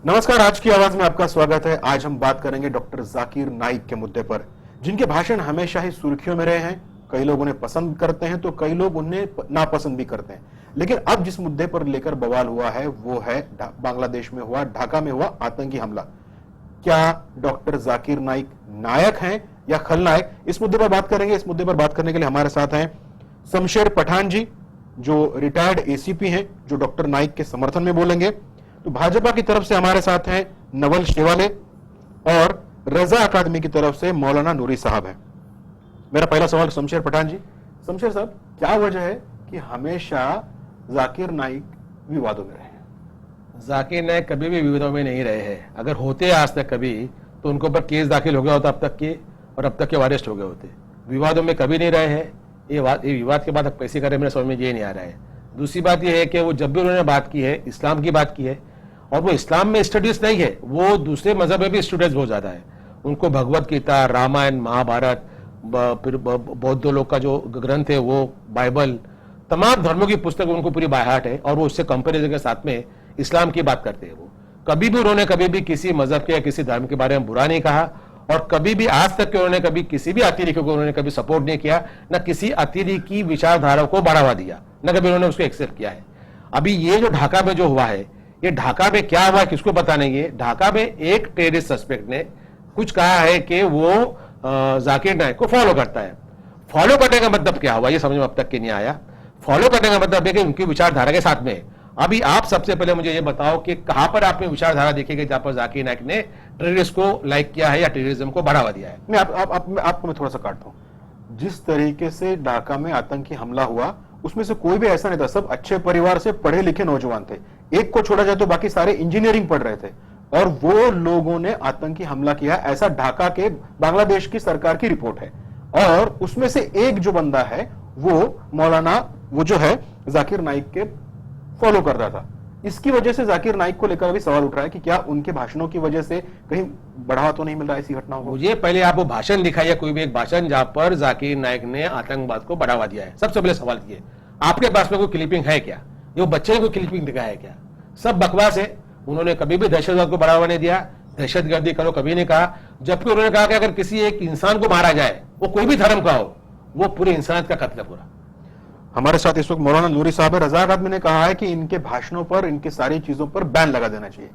नमस्कार, आज की आवाज में आपका स्वागत है। आज हम बात करेंगे डॉक्टर जाकिर नाइक के मुद्दे पर, जिनके भाषण हमेशा ही सुर्खियों में रहे हैं। कई लोग उन्हें पसंद करते हैं तो कई लोग उन्हें नापसंद भी करते हैं। लेकिन अब जिस मुद्दे पर लेकर बवाल हुआ है वो है बांग्लादेश में हुआ, ढाका में हुआ आतंकी हमला। क्या डॉक्टर जाकिर नाइक नायक हैं या खलनायक? इस मुद्दे पर बात करेंगे। इस मुद्दे पर बात करने के लिए हमारे साथ हैं शमशेर पठान जी, जो रिटायर्ड एसीपी हैं, जो डॉक्टर नाइक के समर्थन में बोलेंगे। तो भाजपा की तरफ से हमारे साथ हैं नवल शेवाले और रजा अकादमी की तरफ से मौलाना नूरी साहब हैं। मेरा पहला सवाल शमशेर पठान जी। शमशेर साहब, क्या वजह है कि हमेशा जाकिर नाइक विवादों में रहे हैं? जाकिर नाइक कभी भी विवादों में नहीं रहे हैं। अगर होते आज तक कभी तो उनके ऊपर केस दाखिल हो गया होता अब तक के, और अब तक के अरेस्ट हो गए होते। विवादों में कभी नहीं रहे हैं। ये विवाद के बाद कैसे करें, मेरे समझ में ये नहीं आ रहा है। दूसरी बात यह है कि वो जब भी उन्होंने बात की है, इस्लाम की बात की है, और वो इस्लाम में स्टडीज नहीं है, वो दूसरे मजहब में भी स्टूडेंट्स बहुत ज्यादा है। उनको भगवत गीता, रामायण, महाभारत, फिर बौद्ध लोग का जो ग्रंथ है वो बाइबल, तमाम धर्मों की पुस्तक उनको पूरी बायहाट है, और वो उससे कंपेरिजन के साथ में इस्लाम की बात करते हैं। वो कभी भी उन्होंने कभी भी किसी मजहब के या किसी धर्म के बारे में बुरा नहीं कहा, और कभी भी आज तक के उन्होंने कभी किसी भी अतिरेकी को उन्होंने कभी सपोर्ट नहीं किया, न किसी अतिरेकी विचारधारा को बढ़ावा दिया, न कभी उन्होंने उसको एक्सेप्ट किया है। अभी ये जो ढाका में जो हुआ है, ये ढाका में क्या हुआ किसको पता नहीं है। ढाका में एक टेररिस्ट सस्पेक्ट ने कुछ कहा है कि वो जाकिर नाइक को फॉलो करता है। फॉलो करने का मतलब क्या हुआ ये समझ में अब तक के नहीं आया। फॉलो करने का मतलब है कि उनकी विचारधारा के साथ में। अभी आप सबसे पहले मुझे ये बताओ कि कहां पर आपने विचारधारा देखी कि जहां पर जाकिर नाइक ने टेररिस्ट को लाइक किया है या टेररिज्म को बढ़ावा दिया है? मैं आपको मैं थोड़ा सा काटता हूं। जिस तरीके से ढाका में आतंकी हमला हुआ, उसमें से कोई भी ऐसा नहीं था। सब अच्छे परिवार से पढ़े लिखे नौजवान थे। एक को छोड़ा जाए तो बाकी सारे इंजीनियरिंग पढ़ रहे थे, और वो लोगों ने आतंकी हमला किया, ऐसा ढाका के बांग्लादेश की सरकार की रिपोर्ट है। और उसमें से एक जो बंदा है वो मौलाना, वो जो है जाकिर नाइक के फॉलो करता था। इसकी वजह से जाकिर नाइक को लेकर भी सवाल उठ रहा है कि क्या उनके भाषणों की वजह से कहीं बढ़ावा तो नहीं मिल रहा ऐसी घटनाओं को? मुझे पहले आप वो भाषण दिखाइए, कोई भी एक भाषण जहां पर जाकिर नाइक ने आतंकवाद को बढ़ावा दिया है। सबसे पहले सवाल ये, आपके पास में कोई क्लिपिंग है क्या? ये बच्चे ने कोई क्लिपिंग दिखाया है क्या? सब बकवास है। उन्होंने कभी भी दहशतवाद को बढ़ावा नहीं दिया, दहशतगर्दी करो कभी नहीं कहा। जबकि उन्होंने कहा कि अगर किसी एक इंसान को मारा जाए, वो कोई भी धर्म का हो, वो पूरे इंसानियत का कत्ल पूरा। हमारे साथ इस वक्त मौलाना नूरी साहब है। रजा अकादमी ने कहा है कि इनके भाषणों पर, इनके सारी चीजों पर बैन लगा देना चाहिए,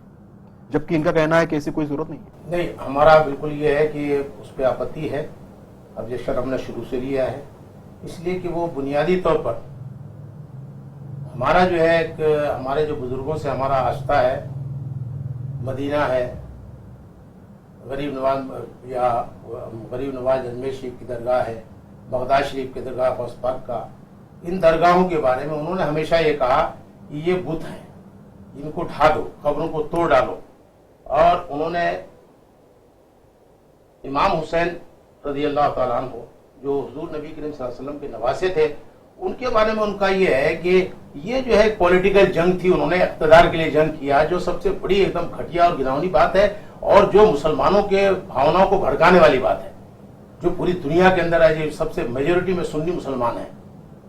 जबकि इनका कहना है कि ऐसी कोई जरूरत नहीं है। नहीं, हमारा बिल्कुल ये है कि उस पर आपत्ति है। ऑब्जेक्शन हमने शुरू से लिया है, इसलिए कि वो बुनियादी तौर पर हमारा जो है एक, हमारे जो बुजुर्गों से हमारा आस्था है, मदीना है, गरीब नवाज अजमेर शरीफ की दरगाह है, बगदाद शरीफ की दरगाह, हौस पाक का, इन दरगाहों के बारे में उन्होंने हमेशा ये कहा कि ये बुत हैं, इनको ढा दो, कब्रों को तोड़ डालो। और उन्होंने इमाम हुसैन रज़ी अल्लाह तआला अन्हु, जो हुजूर नबी करीम सल्लल्लाहु अलैहि वसल्लम के नवासे थे, उनके बारे में उनका ये है कि ये जो है पॉलिटिकल जंग थी, उन्होंने इख्तिदार के लिए जंग किया, जो सबसे बड़ी एकदम घटिया और गिरावनी बात है, और जो मुसलमानों के भावनाओं को भड़काने वाली बात है, जो पूरी दुनिया के अंदर आज सबसे मेजोरिटी में सुन्नी मुसलमान है,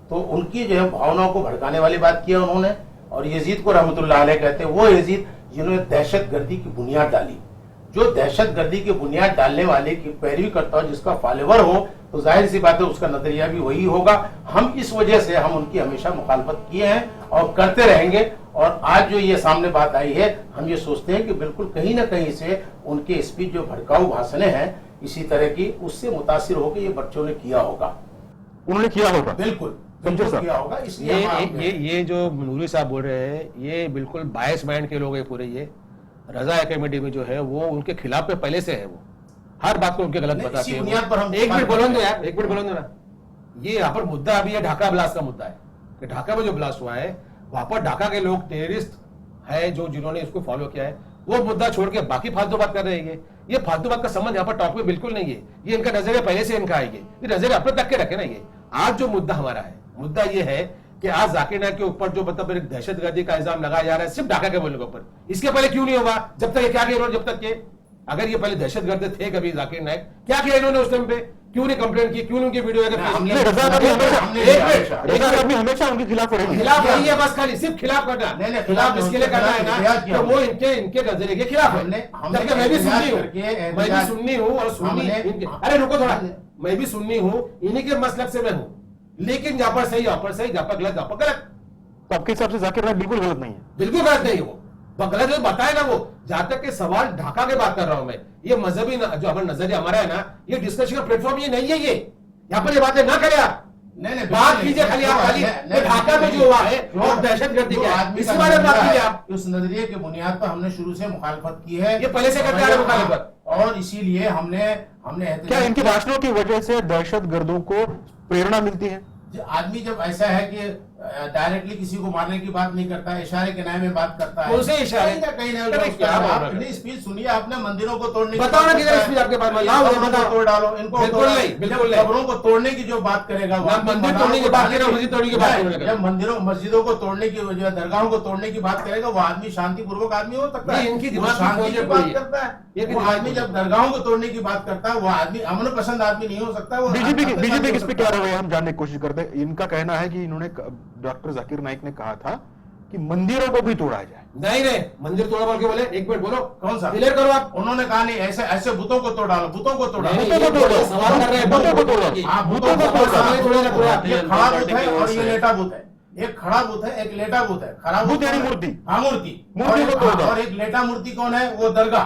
तो उनकी जो है भावनाओं को भड़काने वाली बात किया उन्होंने। और यजीद को रहमतुल्लाह अलैह कहते हैं, वो यजीद जिन्होंने दहशतगर्दी की बुनियाद डाली। जो दहशतगर्दी की बुनियाद डालने वाले की पैरवी करता हो, जिसका फॉलोवर हो, तो जाहिर सी बात है उसका नजरिया भी वही होगा। हम इस वजह से हम उनकी हमेशा मुखालफत किए हैं और करते रहेंगे। और आज जो ये सामने बात आई है, हम ये सोचते हैं कि बिल्कुल कहीं ना कहीं से उनके स्पीच जो भड़काऊ भाषणें हैं इसी तरह की, उससे मुतासिर होकर ये बच्चों ने किया होगा। उन्होंने किया होगा, बिल्कुल किया होगा। इसलिए ये जो नूरी साहब बोल रहे हैं, ये बिल्कुल बायस माइंड के लोग हैं पूरे। ये रजा एकेडमी में जो है वो उनके खिलाफ पे पहले से है, वो हर बात को उनके गलत बताते हैं। एक मिनट बोलो यार, एक मिनट बोलो ना। ये यहाँ पर मुद्दा अभी है ढाका ब्लास्ट का मुद्दा है कि ढाका में जो ब्लास्ट हुआ है वहां पर ढाका के लोग टेररिस्ट है जो जिन्होंने इसको फॉलो किया है, वो मुद्दा छोड़ के बाकी फालतू बात कर रहे हैं। ये फालतू बात का संबंध यहाँ पर टॉक में बिल्कुल नहीं है। ये इनका नजरिया पहले से इनका आएगी, ये नजरिया अपने तक के रखे ना। ये आज जो मुद्दा हमारा है, मुद्दा ये है कि आज जाकिर नाइक के ऊपर जो मतलब एक दहशतगर्दी का इल्जाम लगाया जा रहा है सिर्फ ढाका के बोलने के ऊपर, इसके पहले क्यों नहीं होगा? जब तक ये क्या किया, जब तक के अगर ये पहले दहशतगर्द थे कभी जाकिर नाइक, क्या किया इन्होंने उस टाइम पे? क्यों नहीं कंप्लेंट की, क्यों नहीं उनकी वीडियो हमने रजा नबी हमेशा उनके खिलाफ रही है। खिलाफ नहीं है, बस खाली सिर्फ खिलाफ करना। नहीं, खिलाफ इसके लिए करना है ना तो वो इनके नजरिए के खिलाफ है। जबकि मैं भी सुन्नी हूँ और सुन्नी अरे रुको थोड़ा, मैं भी सुन्नी हूँ, इन्हीं के मसलब से मैं हूँ, लेकिन जहां पर सही वहां पर सही, जहां पर गलत वहां पर गलत। तो आपके हिसाब से जाकिर नाइक बिल्कुल गलत नहीं है? बिल्कुल गलत नहीं है वो गलत जो बताए ना वो। जहां तक के सवाल ढाका के बात कर रहा हूं मैं, ये मजहबी जो हमारा नजरिया हमारा है ना, ये डिस्कशन का प्लेटफॉर्म ये नहीं है। ये यहाँ पर ये बातें ना करें आप, नहीं बात कीजिए खाली आप खाली ढाका में जो हुआ है और दहशतगर्दी क्या है इसके बारे में बात कीजिए आप। उस नजरिए की बुनियाद पर हमने शुरू से मुखालफत की है, ये पहले से करते आ रहे मुखालफत, और इसीलिए हमने क्या इनके भाषणों की वजह से दहशतगर्दों को प्रेरणा मिलती है? आदमी जब ऐसा है कि डायरेक्टली किसी को मारने की बात नहीं करता है, इशारे के नाम में बात करता है, उनसे इशारे कहीं ना कहीं आपने स्पीच सुनिए, आपने मंदिरों को तोड़ने की बताओ ना किधर स्पीच आपके पास में लाओ, तोड़ डालो इनको, बिल्कुल नहीं, कब्रों को तोड़ने की जो बात करेगा, मंदिर तोड़ने की बात करेगा, मस्जिद तोड़ने की बात करेगा, जब मंदिरों मस्जिदों को तोड़ने की, दरगाहों को तोड़ने की बात करेगा, वो आदमी शांतिपूर्वक आदमी हो सकता है, इनकी शांति की बात करता है। वो आदमी जब दरगाहों को तोड़ने की बात करता है, वो आदमी अमन पसंद आदमी नहीं हो सकता। बीजेपी किस पे क्या रवैया हम जानने की कोशिश करते हैं। इनका कहना है कि इन्होंने डॉक्टर जाकिर नाइक ने कहा था कि मंदिरों को भी तोड़ा जाए। नहीं मंदिर तोड़ा बोल के बोले, एक मिनट बोलो कौन सा क्लियर करो आप। उन्होंने कहा नहीं, ऐसे ऐसे बुतों को तोड़ डालो, बुतों को तोड़ा, सवाल कर रहे हैं, बुतों को तोड़ो, बुतों को तोड़ा। ये खड़ा बुत है और ये लेटा बुत है, एक खड़ा बुत है एक लेटा बुत है। खड़ा बुत यानी मूर्ति, हाँ मूर्ति, और एक लेटा मूर्ति कौन है, वो दरगाह,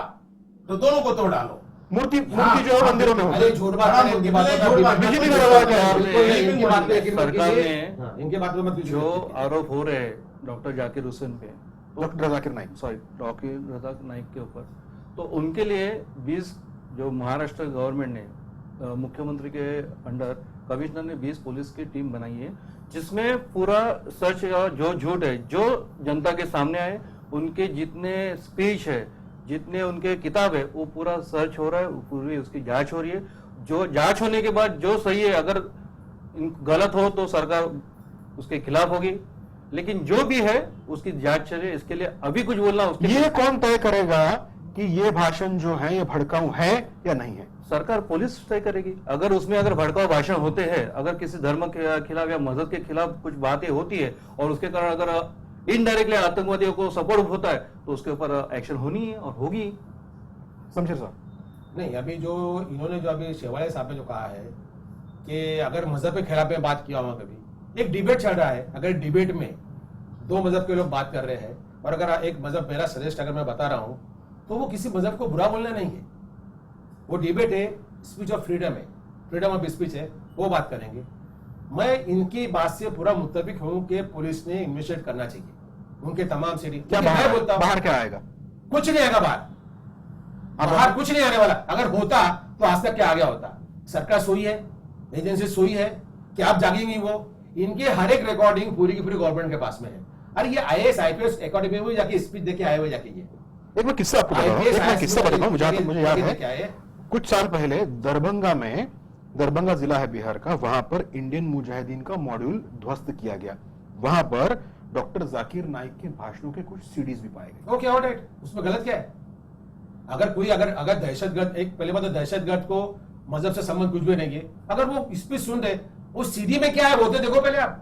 तो दोनों को तोड़ डालो। मूर्ति जो है मंदिरों में होती है। झूठ बात है, इनकी बात बीजेपी का रवैया क्या है? इनके बात में जो आरोप हो रहे हैं डॉक्टर जाकिर हुसैन पे, doctor Zakir Naik, sorry doctor Raza Naik के ऊपर, तो उनके लिए 20 जो महाराष्ट्र गवर्नमेंट ने मुख्यमंत्री के अंडर कमिश्नर ने 20 पुलिस की टीम बनाई है, जिसमें पूरा सर्च जो झूठ है जो जनता के सामने आए, उनके जितने स्पीच है, जितने उनके किताब है, वो पूरा सर्च हो रहा है, पूरी उसकी जांच हो रही है। जो जांच होने के बाद जो सही है, अगर गलत हो तो सरकार उसके खिलाफ होगी, लेकिन जो भी है उसकी जांच चले। इसके लिए अभी कुछ बोलना उसके ये कौन तय करेगा कि ये भाषण जो है ये भड़काऊ है या नहीं है? सरकार, पुलिस तय करेगी। अगर उसमें अगर भड़काऊ भाषण होते हैं, अगर किसी धर्म के खिलाफ या मजहब के खिलाफ कुछ बातें होती है और उसके कारण अगर इनडायरेक्टली आतंकवादियों को सपोर्ट होता है, तो उसके ऊपर एक्शन होनी है और होगी। समझे साहब? नहीं, अभी जो इन्होंने जो अभी शेवाड़े साहब ने जो कहा है कि अगर मजहब के खिलाफ में बात किया हुआ, कभी एक डिबेट चल रहा है, अगर डिबेट में दो मजहब के लोग बात कर रहे हैं और अगर एक मजहब मेरा सजेस्ट अगर मैं बता रहा हूं, तो वो किसी मजहब को बुरा बोलना नहीं है। वो डिबेट है, स्पीच ऑफ फ्रीडम है, फ्रीडम ऑफ स्पीच है, वो बात करेंगे। मैं इनकी बात से पूरा मुत्तफिक हूं कि पुलिस ने इन्वेस्टिगेट करना चाहिए उनके तमाम सिटी। क्या बाहर बोलता हूं, बाहर क्या आएगा? कुछ नहीं आएगा बाहर कुछ नहीं आने वाला। अगर होता तो आज तक क्या आ गया होता। सरकार सोई है, एजेंसी सोई है कि आप जागेंगी। वो इनके हर एक रिकॉर्डिंग पूरी की पूरी गवर्नमेंट के पास में है। अरे ये IAS IPS अकेडमी में जाके स्पीच देके आए हुए, जाके ये एक मैं किस्सा आपको बताऊं, मुझे याद है कुछ साल पहले दरभंगा जिला है बिहार का, वहां पर इंडियन मुजाहिदीन का मॉड्यूल ध्वस्त किया गया। वहां पर डॉक्टर जाकिर नाइक के भाषणों के कुछ सीडीज भी पाए गए। ओके, ऑलराइट, उसमें गलत क्या है? अगर कोई अगर दहशतगर्द, एक पहले बात तो दहशतगर्द को मजहब से संबंध कुछ भी नहीं है। अगर वो स्पीच सुन रहे, वो सीडी में क्या है बोलते देखो पहले आप।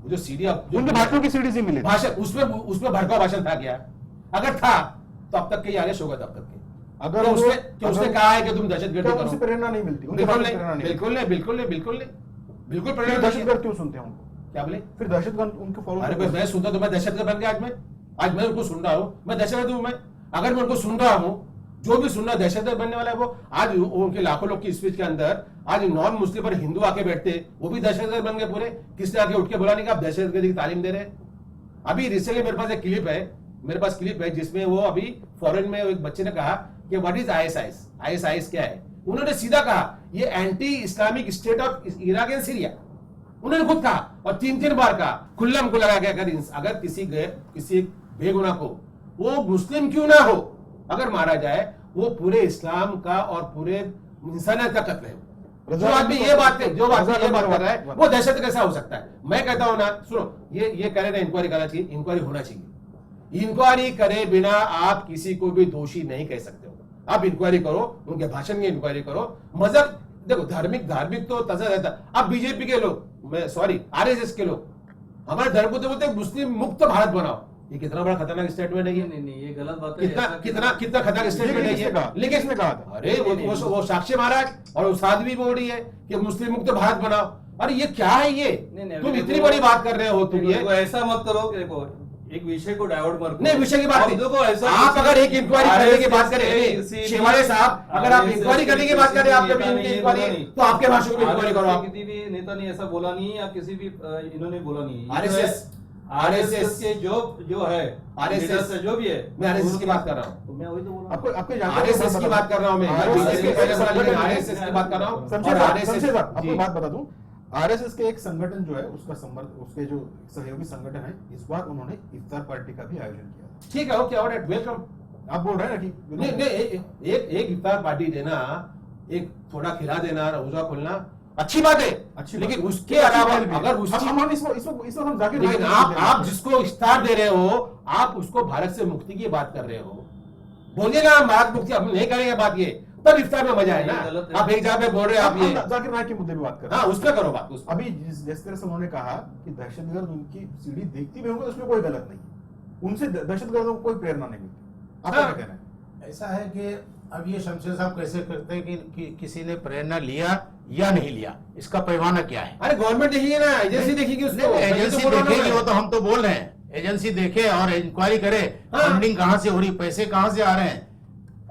जो सीडी उनके भाषणों की सीडीज ही मिली, भाषण उसमें भड़काऊ भाषण था क्या? अगर था तो अब तक के आदेश होगा तब तक के। अगर उसने कहा है कि तुम दहशतगर्दी करो, उनसे प्रेरणा नहीं मिलती। बिल्कुल प्रेरणा। दहशतगर्द क्यों सुनते हैं उनको? क्या बोले? फिर दहशतगर्द उनको फॉलो। अरे मैं सुनता तो मैं दहशतगर्द बन गया। आज मैं उनको सुन रहा हूँ, मैं दहशतगर्द हूँ। मैं अगर मैं उनको सुन रहा हूँ, जो भी सुनना दहशतगर्द बनने वाला है वो। आज उनके लाखों लोग की स्पीच के अंदर आज नॉन मुस्लिम और हिंदू आके बैठते, वो भी दहशतगर्द बन गए पूरे। किसने आके उठ के बोला नहीं कि आप दहशतगर्दी की तालीम दे रहे हैं? अभी रिसेंटली मेरे पास एक क्लिप है, जिसमें वो अभी फॉरेन में एक बच्चे ने कहा कि व्हाट इज ISIS क्या है। उन्होंने सीधा कहा ये anti Islamic state of Iraq and Syria. उन्होंने खुद कहा और 3 बार कहा खुल्लम को लगा के, अगर किसी बेगुनाह को, वो मुस्लिम क्यों ना हो, अगर मारा जाए, वो पूरे इस्लाम का और पूरे इंसानियत का कत्ल है। जो आदमी ये बात कर रहा है वो दहशत कैसा हो सकता है? मैं कहता हूं ना, सुनो, ये कह रहे ना इंक्वायरी करना चाहिए, इंक्वायरी होना चाहिए। इंक्वायरी करे बिना आप किसी को भी दोषी नहीं कह सकते हो। आप इंक्वायरी करो, उनके भाषण की इंक्वायरी करो। मजहब देखो धार्मिक धार्मिक तो तजा रहता। अब बीजेपी के लोग, मैं सॉरी आरएसएस के लोग हमारे धर्म को तो बोलते हैं मुस्लिम मुक्त भारत बनाओ। ये कितना बड़ा खतरनाक स्टेटमेंट है ये। नहीं, ये गलत बात है। कितना ऐसा कितना कितना खतरनाक स्टेटमेंट है ये। लेकिन किसने कहा था? अरे वो साक्षी महाराज और साध्वी बोल रही है कि मुस्लिम मुक्त भारत बनाओ। अरे ये क्या है ये? नहीं, तुम इतनी बड़ी बात कर रहे हो तुम ये। देखो, ऐसा मत करो कि देखो एक विषय को डाइवर्ट मत करो। नहीं विषय की बात नहीं। देखो ऐसा आप अगर एक इंक्वायरी करने की बात करें शेवाड़े साहब, अगर आप इंक्वायरी करने की बात करें आपके इंक्वायरी तो आपके भाषा में इंक्वायरी करो। आप किसी भी नेता ने ऐसा बोला नहीं है या किसी भी इन्होंने बोला नहीं है। आरएसएस के जो है आरएसएस जो भी है, मैं आरएसएस की बात कर रहा हूँ। तो मैं वही तो बोल रहा हूँ। आपको आपके आरएसएस की बात कर रहा हूँ मैं, आरएसएस की बात कर रहा हूँ। और आरएसएस आपको बात बता दूं, आरएसएस के एक संगठन जो है उसके जो सहयोगी संगठन है, इस बार उन्होंने इफ्तार पार्टी का भी आयोजन किया था। ठीक है, ओके ऑलराइट, वेलकम। आप बोल रहे हैं ना कि नहीं एक इफ्तार पार्टी देना, एक थोड़ा खिला देना, रोजा खोलना अच्छी बात है, अच्छी लेकिन बात। उसके अलावा अगर उसकी हम इसको हम जाकिर लेकिन नाइक आप जिसको इफ्तार दे रहे हो, आप उसको भारत से मुक्ति की बात कर रहे हो। बोलिए ना भारत मुक्ति, हम नहीं करेंगे बात ये, तब इफ्तार में मजा है ना। आप एक जगह पे बोल रहे हैं आप ये जाकिर नाइक के मुद्दे पे बात कर रहे हाँ हैं। उस पर करो बात। अभी जिस तरह से उन्होंने कहा कि दहशतगर्द उनकी सीढ़ी देखती भी होंगे, उसमें कोई गलत नहीं है, उनसे दहशतगर्दों को कोई प्रेरणा नहीं मिलती। आपका क्या कहना है? ऐसा है कि अब ये शमशेर साहब कैसे करते हैं कि किसी ने प्रेरणा लिया या नहीं लिया, इसका पैमाना क्या है? अरे गवर्नमेंट देखिए ना, एजेंसी देखेगी उसको। नहीं, मैं तो एजेंसी बोल रहा हूँ देखेगी, ना। वो तो हम तो बोल रहे हैं एजेंसी देखे और इंक्वायरी करे, हाँ। फंडिंग कहाँ से हो रही, पैसे कहाँ से आ रहे हैं,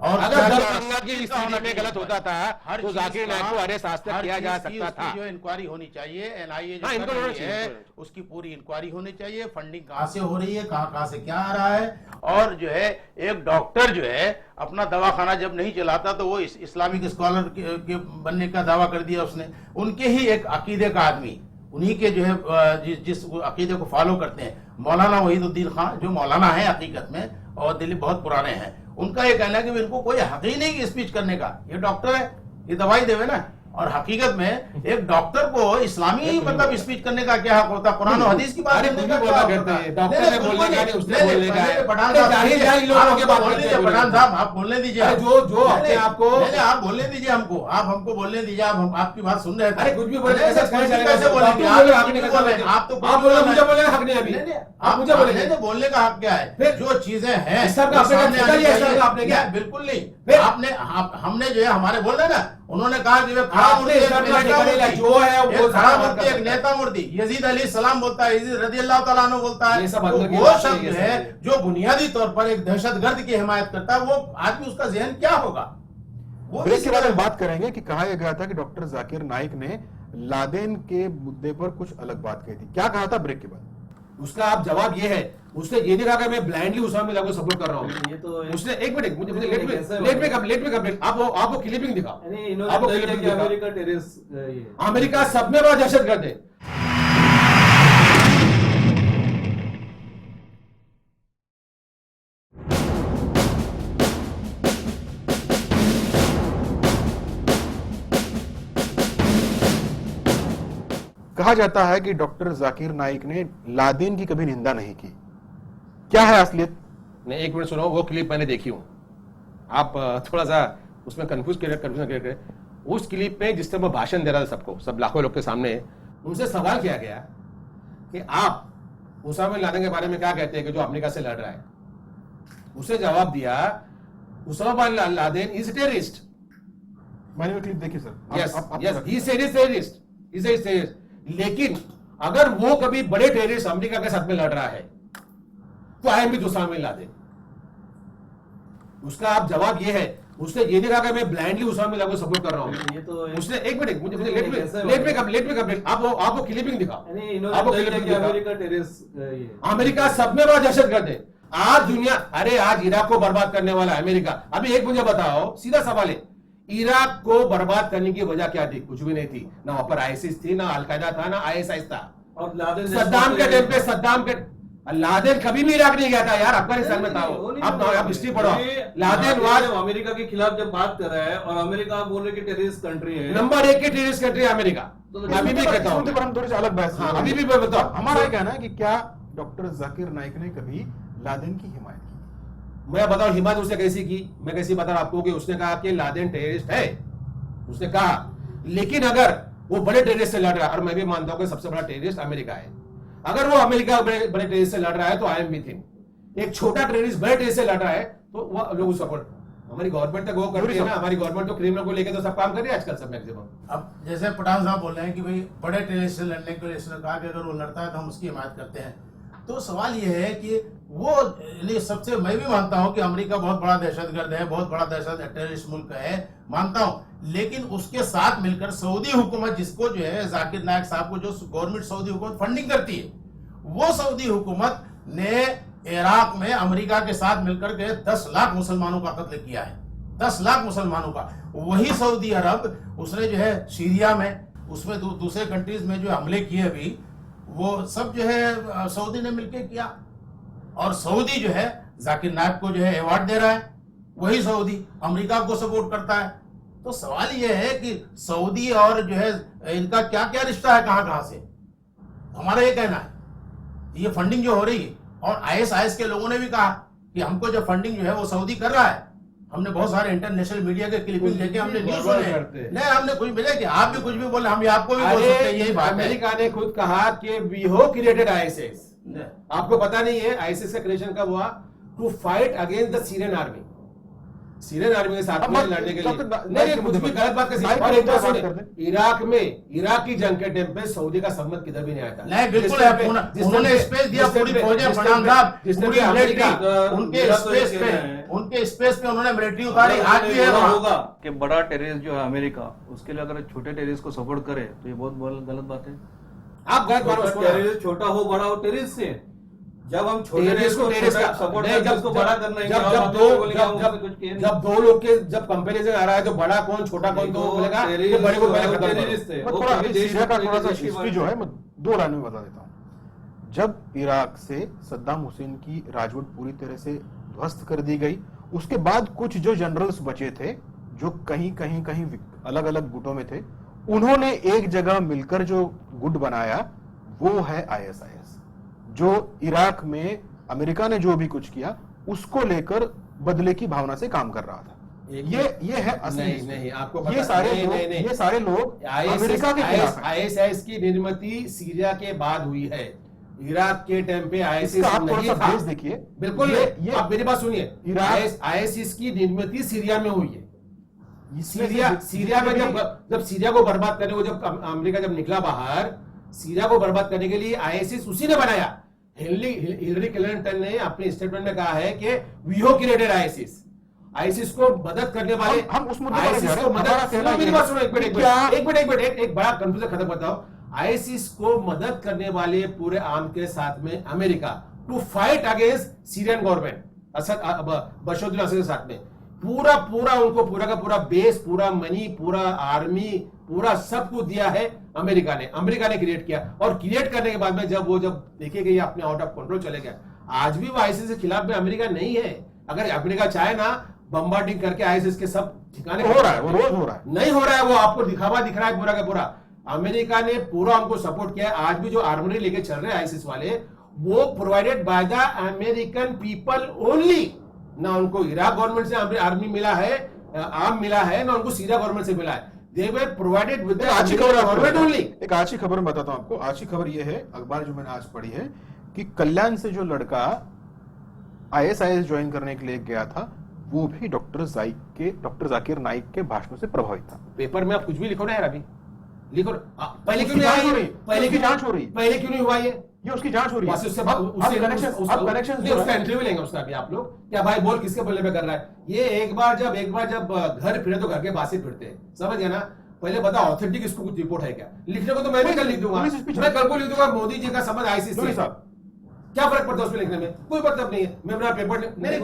और अगर क्या- दरभंगा की स्थिति में गलत होता था हर तो चीज जाकिर नाइक को का- अरेस्ट आज तक हर किया जा चीज की सकता उसकी था। जो इंक्वायरी होनी चाहिए, एनआईए जो हाँ, कर इनको होना रही चाहिए, है इनको। उसकी पूरी इंक्वायरी होनी चाहिए, फंडिंग कहाँ से हो रही है, कहाँ से क्या आ रहा है। और जो है एक डॉक्टर जो है अपना दवाखाना जब नहीं चलाता तो वो इस्लामिक स्कॉलर के बनने का दावा कर दिया उसने। उनके ही एक अकीदे का आदमी, उन्हीं के जो है जिस अकीदे को फॉलो करते हैं, मौलाना वहीदुद्दीन खान जो मौलाना है हकीकत में और दिल्ली बहुत पुराने हैं, उनका ये कहना है कि इनको कोई हक ही नहीं स्पीच करने का, ये डॉक्टर है, ये दवाई देवे ना। और हकीकत में एक डॉक्टर को इस्लामी मतलब स्पीच करने का क्या हक होता है? कुरान और हदीस की बात अरे करने कुछ का भी क्या बोला हक करते होता हैं, है? डॉक्टर नहीं, ने नहीं, बोलने का बिल्कुल नहीं, उसने नहीं, बोलने का पहले है। पठान अरे साहब जाहिर दीजिए, जाहिर लोगों आप के बात बोलने करते दीजिए, हैं, पठान बोलिए। साहब आप बोलने दीजिए। अरे जो अपने आप को नहीं, आप बोलने दीजिए हमको, आप हमको बोलने दीजिए, आप आपकी बात सुन रहे थे। अरे कुछ भी बोले नहीं, कैसे कैसे बोलेंगे? आप आप बोले हक कुछ नहीं भी करते। बोल रहे हैं, आप तो कुछ आप भी बोले बोल रहे मुझे हैं। बोले हक नहीं अभी। नहीं, नहीं, आप मुझे बोलेंगे। नहीं, बोलने का हक क्या है? फिर जो चीजें हैं इस सब का वो आपने सामने क्या आनी किया? इस सब चाहिए। का आपने क्या? बिल्कुल नहीं। फिर? हमने जो है हमारे बोल रहे हैं ना, उन्होंने कहा कि वे खड़ा आपने मूर्ति इस सब का नेता निकालेगा, मूर्ति, जो है वो एक खड़ा सारा मूर्ति, बात एक करता है। नेता मूर्ति, यजीद अली सलाम बोलता है, यजीद रजी अल्लाह तआला अन्हु बोलता है। ये सब तो अंदर की वो बातें शब्द ये सब है है। जो बुनियादी तौर पर एक दहशतगर्द की हिमायत करता है, वो आदमी उसका जहन क्या होगा? वो ब्रेक के बाद हम बात करेंगे कि कहा यह गया था कि डॉक्टर जाकिर नाइक ने लादेन के मुद्दे पर कुछ अलग बात कही थी। क्या कहा था ब्रेक के बाद? उसका आप जवाब ये है, उसने ये नहीं कहा कि मैं ब्लाइंडली उसामा बिन लादेन को सपोर्ट कर रहा हूँ। ये तो उसने एक मिनट मुझे कैसे लेट में कंप्लीट आपको क्लिपिंग दिखाओ। यानी इन्होंने आपको तय किया क्लिपिंग कि दिखाओ। अमेरिका टेररिस्ट ये अमेरिका सब में बड़ा दहशतगर्द है। कहा जाता है कि डॉक्टर जाकिर नाइक ने लादेन की कभी निंदा नहीं की। क्या है असलियत? नहीं एक मिनट सुनो, वो क्लिप मैंने देखी हूँ। आप थोड़ा सा उसमें कंफ्यूजन करिए। उस क्लिप में जिस तरह वो भाषण दे रहा था सबको, सब लाखों लोग के सामने, उनसे सवाल किया गया कि आप उसामा बिन लादेन के बारे में क्या कहते हैं कि जो अमेरिका से लड़ रहा है। उसने जवाब दिया, Osama bin Laden is terrorist. मैंने वो क्लिप देखी sir. Yes he said is terrorist. लेकिन अगर वो कभी बड़े टेररिस्ट अमेरिका के साथ में लड़ रहा है तो I am with Osama bin Laden. उसका आप जवाब ये है, उसने ये नहीं कहा कि मैं ब्लाइंडली उसामा बिन लादेन को सपोर्ट कर रहा हूं। ये तो उसने एक मिनट मुझे कैसे लेट में कंप्लीट आपको क्लिपिंग दिखाओ। यानी आपको इन्होंने तय क्लिपिंग किया कि दिखाओ। अमेरिका टेररिस्ट ये अमेरिका सब में बड़ा दहशतगर्द है। आज दुनिया, अरे आज इराक को बर्बाद करने वाला अमेरिका। अभी एक मुझे बताओ, सीधा सवाल है, इराक को बर्बाद करने की वजह क्या थी? कुछ भी नहीं थी। ना वहां पर आईसिस थी, ना अलकायदा था, ना आईएसआई था। और लादेन सद्दाम के टाइम पे लादेन कभी भी इराक नहीं गया था यार, अफगानिस्तान में था वो। आप हिस्ट्री पढ़ो। लादेन वाज अमेरिका के खिलाफ जब बात कर रहा है और अमेरिका आप बोल रहे कि टेररिस्ट कंट्री है, नंबर 1 की टेररिस्ट कंट्री अमेरिका। अभी भी कहता हूं, पर हम थोड़ी सी अलग बहस हाँ, अभी भी मैं बताऊं। हमारा ये कहना है कि क्या डॉक्टर जाकिर नाइक ने कभी लादेन की हिमायत की? मैं बताऊं हिम्मत उसने कैसी की, मैं कैसी बता रहा आपको कि उसने कहा कि लादेन टेररिस्ट है। उसने कहा लेकिन अगर वो बड़े टेररिस्ट से लड़ रहा है, और मैं भी मानता हूं कि सबसे बड़ा टेररिस्ट अमेरिका है, अगर वो अमेरिका बड़े टेररिस्ट से लड़ रहा है तो आई एम विथ हिम। एक छोटा टेररिस्ट बड़े टेररिस्ट से लड़ रहा है तो वो लोग सपोर्ट, हमारी गवर्नमेंट तक वो करती है ना, हमारी गवर्नमेंट तो क्रिमिनल को लेकर तो सब काम कर रही है आजकल सब मैक्सिमम। अब जैसे पठान साहब बोल रहे हैं कि भाई बड़े टेररिस्ट से लड़ने के लिए इसने कहा कि अगर वो लड़ता है तो हम उसकी हिमायत करते हैं, तो सवाल ये है कि वो सबसे, मैं भी मानता हूं कि अमेरिका बहुत बड़ा दहशतगर्द है, बहुत बड़ा दहशत टेररिस्ट मुल्क है, मानता हूं, लेकिन उसके साथ मिलकर सऊदी हुकूमत, जिसको जो है जाकिर नायक साहब को जो गवर्नमेंट सऊदी हुकूमत फंडिंग करती है, वो सऊदी हुकूमत ने इराक में अमेरिका के साथ मिलकर के 10 लाख मुसलमानों का कत्ल किया है, 10 लाख मुसलमानों का। वही सऊदी अरब उसने जो है सीरिया में, उसमें दूसरे कंट्रीज में जो हमले किए अभी, वो सब जो है सऊदी ने मिलकर किया, और सऊदी जो है जाकिर नायक को जो है अवार्ड दे रहा है, वही सऊदी अमेरिका को सपोर्ट करता है। तो सवाल ये है कि सऊदी और जो है इनका क्या क्या रिश्ता है, कहां कहां से, हमारा ये कहना है ये फंडिंग जो हो रही है, और आईएसआईएस के लोगों ने भी कहा कि हमको जो फंडिंग जो है वो सऊदी कर रहा है। हमने बहुत सारे इंटरनेशनल मीडिया के क्लिपिंग लेके हमने न्यूज सुने, नहीं हमने कुछ मिले कि आप भी कुछ भी बोले, हम आपको भी बोल सकते हैं, यही बात है। अमेरिका ने खुद कहा कि वी हो क्रिएटेड आईएसआईएस, आपको पता नहीं है आईएसआईएस का क्रिएशन कब हुआ? To fight against the Syrian army, Syrian army के साथ में लड़ने के लिए। नहीं कुछ भी गलत बात कर, इराक में इराक की जंग के टाइम पे सऊदी का संबंध किधर भी नहीं आया था। नहीं बिल्कुल है, उन्होंने स्पेस दिया, पूरी फौजें, फरहान साहब, पूरी मिलिट्री उनके स्पेस पे उन्होंने मिलिट्री उतारी, आज भी है वहां। होगा कि बड़ा टेररिस्ट जो है अमेरिका, उसके लिए अगर छोटे टेररिस्ट को सपोर्ट करे तो ये बहुत गलत बात है। आप गलत मानो उसको, टेररिस्ट छोटा हो बड़ा हो, टेररिस्ट से जब हम छोटे टेररिस्ट को टेररिस्ट का सपोर्ट नहीं, करते उसको बड़ा करना है, जब दो लोग के जब कंपैरिजन आ रहा है तो बड़ा कौन छोटा कौन, तो बोलेगा कि बड़े को पहले खत्म करो। मैं थोड़ा सीरिया का थोड़ा सा हिस्ट्री जो है मैं 2 लाइन में बता देता हूं। जब इराक से सद्दाम हुसैन की राजवट पूरी तरह से ध्वस्त कर दी गई, उसके बाद कुछ जो जनरल्स बचे थे जो कहीं अलग अलग गुटों में थे, उन्होंने एक जगह मिलकर जो गुट बनाया वो है आईएसआईएस, जो इराक में अमेरिका ने जो भी कुछ किया उसको लेकर बदले की भावना से काम कर रहा था। ये है असली। नहीं आपको पता, ये सारे लोग अमेरिका के खिलाफ हैं। आईएसआईएस की निर्मिति सीरिया के बाद हुई है, इराक के टाइम पे आईएसआईएस आप थोड़ा नहीं सा था। बेस देखिए, बिल्कुल ये आप मेरी बात सुनिए, इराक आईएसआईएस की निर्मिति सीरिया में हुई है। सीरिया में जब सीरिया को बर्बाद करने को, जब अमेरिका जब निकला बाहर, सीरिया को बर्बाद करने के लिए आईएसआईएस उसी ने बनाया। हिलरी क्लिंटन ने अपने स्टेटमेंट में कहा है कि वी हो क्रिएटेड आईएसआईएस को मदद करने वाले, हम उस मुद्दे आईएसआईएस को मदद, मेरी बात सुनो एक मिनट, एक बड़ा कंफ्यूजन खत्म करता हूं। आईएसआईएस को मदद करने वाले पूरे आर्म के साथ में America, to fight against Syrian government, Bashar al Assad के साथ में पूरा उनको पूरा का पूरा बेस, पूरा मनी, पूरा आर्मी, पूरा सब कुछ दिया है अमेरिका ने क्रिएट किया। और क्रिएट करने के बाद में जब देखे कि अपने आउट ऑफ कंट्रोल चले गया, आज भी वो आईएसआईएस के खिलाफ में अमेरिका नहीं है। अगर अमेरिका चाहे ना बम्बार्डिंग करके आईएसआईएस के सब ठिकाने हो रहा है, वो रोज हो रहा है, नहीं हो रहा है, वो आपको दिखावा दिख रहा है पूरा का पूरा। अमेरिका ने पूरा उनको सपोर्ट किया है। आज भी जो आर्मरी लेके चल रहे हैं आईएसआईएस वाले, वो provided by the American people only. ना उनको इराक गवर्नमेंट से आर्मी मिला है, आर्म मिला है, ना उनको सीरिया गवर्नमेंट से मिला है। They were provided with the government only। एक आज की खबर में बताता हूं आपको। आज की खबर यह है, अखबार जो मैंने आज पढ़ी है, कि कल्याण से जो लड़का आईएसआईएस ज्वाइन करने के लिए गया था, वो भी डॉक्टर जाकिर नाइक के भाषणों से प्रभावित था। पेपर में आप कुछ भी लिखो ना यार, अभी लिखो पहले क्यों जांच नहीं हो रही, पहले की जांच हो रही, पहले क्यों नहीं हुआ ये उसकी जांच हो रही है। उसका कनेक्शन इंटरव्यू लेंगे उसका भी आप लोग, क्या भाई बोल किसके बल्ले पे कर रहा है ये। एक बार जब घर फिरे तो घर के बासी फिरते हैं, समझ गया ना। पहले बता ऑथेंटिक इसको कुछ रिपोर्ट है क्या? लिखने को तो मैं भी कल लिख दूंगा, मैं कल को लिख दूंगा मोदी जी का समझ आईसीसी साहब, क्या फर्क पड़ता है उसमें लिखने में? कोई मतलब नहीं है। मैं अपना पेपर नहीं, एक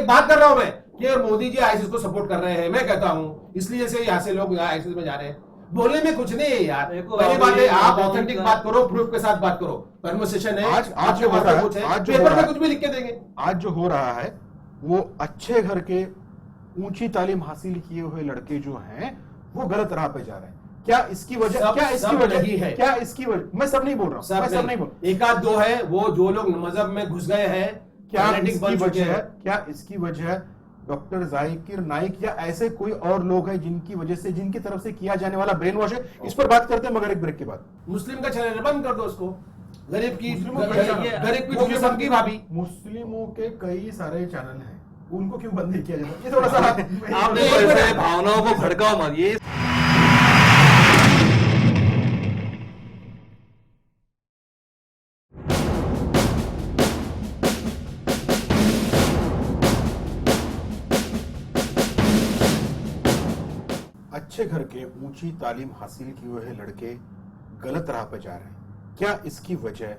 बात कर रहा हूं मैं कि मोदी जी आईसीसी को सपोर्ट कर रहे हैं, मैं कहता हूं इसलिए से यहाँ से लोग आईसीसी में जा रहे हैं। बोलने में कुछ नहीं है यार, पहली बात है आप ऑथेंटिक बात करो, प्रूफ के साथ बात करो। कन्वर्सेशन है, आज जो हो रहा है, पेपर में कुछ भी लिख के देंगे। आज जो हो रहा है वो अच्छे घर के ऊंची तालीम हासिल किए हुए लड़के जो हैं वो गलत राह पे जा रहे हैं। क्या इसकी वजह नहीं है? क्या इसकी वजह, मैं सब नहीं बोल रहा हूं, सब नहीं बोल, एक आध दो है वो जो लोग मजहब में घुस गए हैं, क्या इसकी वजह डॉक्टर जाकिर नाइक या ऐसे कोई और लोग हैं जिनकी वजह से, जिनकी तरफ से किया जाने वाला ब्रेन वॉश है? इस पर बात करते हैं मगर एक ब्रेक के बाद। मुस्लिम का चैनल बंद कर दो उसको, गरीब की मुस्लिमों का गरीब की टुकड़ी सबकी भाभी। मुस्लिमों के कई सारे चैनल हैं, उनको क्यों बंद नहीं किया जाता? ये थोड़ा सा आपने ऐसे भावनाओं को भड़काओ मत। ये अच्छे घर के ऊंची तालीम हासिल किए हुए लड़के गलत राह पर जा रहे हैं। क्या इसकी वजह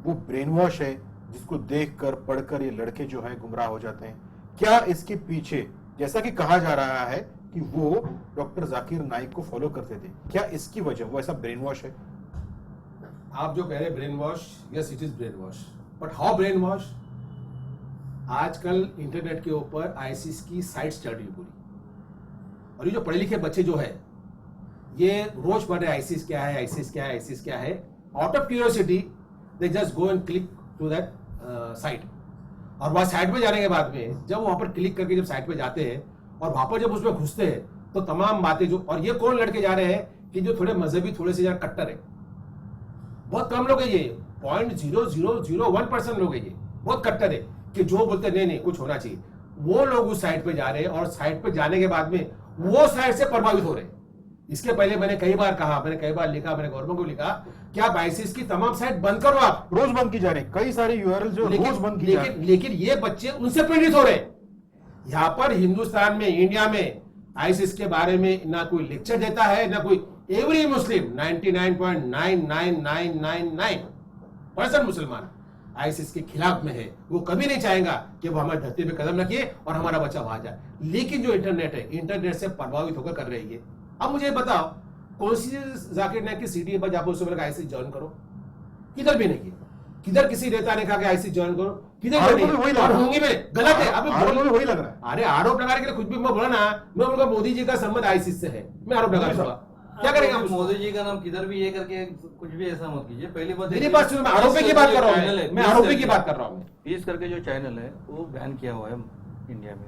वो ब्रेन वॉश है जिसको देखकर पढ़कर ये लड़के जो हैं गुमराह हो जाते हैं? क्या इसके पीछे, जैसा कि कहा जा रहा है कि वो डॉक्टर जाकिर नाइक को फॉलो करते थे, क्या इसकी वजह वो ऐसा ब्रेन वॉश है? आप जो कह रहे हैं brain wash, yes it is brain wash, but how brain wash? आजकल इंटरनेट के ऊपर आईसिस की साइट्स चल रही है पूरी, और ये जो पढ़े लिखे बच्चे जो है ये रोज पढ़ रहे हैं आईसिस क्या है, आईसिस क्या है, आईसिस क्या है। Out of curiosity they just go and click to that site, और वहां साइट पे जाने के बाद में जब वहां पर क्लिक करके जब साइट पे जाते हैं और वहां पर जब उसमें घुसते हैं तो तमाम बातें जो, और ये कौन लड़के जा रहे हैं कि जो थोड़े मजहबी, थोड़े से कट्टर है। बहुत कम लोग है ये, 0.0001% लोग है ये, बहुत कट्टर है कि जो बोलते नहीं नहीं कुछ होना चाहिए। वो लोग उस साइट पे जा रहे हैं और साइट पे जाने के बाद में वो साइट से प्रभावित हो रहे हैं। इसके पहले मैंने कई बार कहा, मैंने कई बार लिखा, मैंने गवर्नमेंट को लिखा कि आप आईसिस की तमाम साइट बंद करो, आप रोज बंद की जा रही है, कई सारे यूआरएल जो रोज बंद की जा रही है। लेकिन ये बच्चे उनसे प्रेरित हो रहे हैं। यहाँ पर हिंदुस्तान में, इंडिया में आईसिस के बारे में ना कोई लेक्चर देता है, ना कोई। एवरी मुस्लिम 99.99999% मुसलमान आईसिस के खिलाफ में है। वो कभी नहीं चाहेगा कि वो हमारी धरती पे कदम रखिए और हमारा बच्चा वहां जाए। लेकिन जो इंटरनेट है, इंटरनेट से प्रभावित होकर कर रही है। अब मुझे बताओ, कौन सी जाकिर नाइक की सीटी पर जाकर उससे बोला आईसिस ज्वाइन करो? किधर भी नहीं है। किधर किसी नेता ने कहा कि आईसिस ज्वाइन करो? किधर नहीं। और होंगे में गलत है। अब वही लग रहा है। अरे आरोप लगाने के लिए कुछ भी मैं बोला ना, मैं बोलूंगा मोदी जी का संबंध आईसिस से है, मैं आरोप लगा दूंगा। क्या करेंगे हम? मोदी जी का नाम किधर भी ये करके कुछ भी ऐसा मत कीजिए। पहली बात, मेरी बात सुनो, मैं आरोपी की बात कर रहा हूँ, मैं आरोपी की बात कर रहा हूँ। पीस करके जो चैनल है वो बैन किया हुआ है इंडिया में,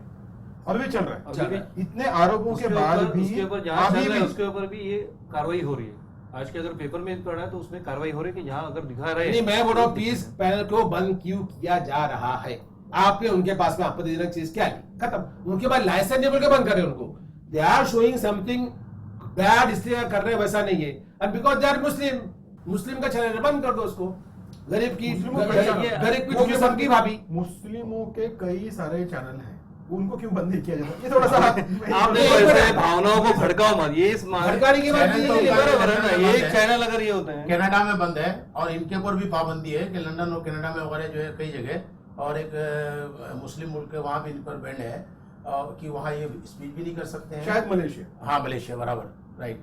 और भी चल रहा है। अभी भी इतने आरोपों के बाद भी उसके ऊपर जांच चल अभी रहा है, भी उसके ऊपर भी ये कार्रवाई हो रही है। आज के अगर पेपर में पढ़ा है तो उसमें कार्रवाई हो रही है कि जहाँ अगर दिखा रहे नहीं, मैं बोल रहा हूँ पीस पैनल को बंद क्यों किया जा रहा है? आपने उनके पास में आपत्तिजनक चीज क्या ली? खत्म। उनके पास लाइसेंस नहीं बोल के बंद कर रहे उनको। They are showing something bad, इसलिए कर रहे हैं, वैसा नहीं है। And because they are Muslim, Muslim का चैनल बंद कर दो उसको, गरीब की टुकड़ी सबकी भाभी। मुस्लिमों के कई सारे चैनल हैं, उनको क्यों बंद नहीं किया जाता? ये थोड़ा सा आपने ऐसे भावनाओं को भड़काओ मत। ये भड़काने की बात नहीं है, बराबर है ना, ये चैनल अगर ये होते हैं कनाडा में बंद है और इनके ऊपर भी पाबंदी है कि लंदन और कनाडा में वगैरह जो है कई जगह, और एक मुस्लिम मुल्क है वहां भी इन पर बैन है कि वहां ये स्पीच भी नहीं कर सकते हैं। शायद मलेशिया। हाँ, मलेशिया, बराबर, राइट।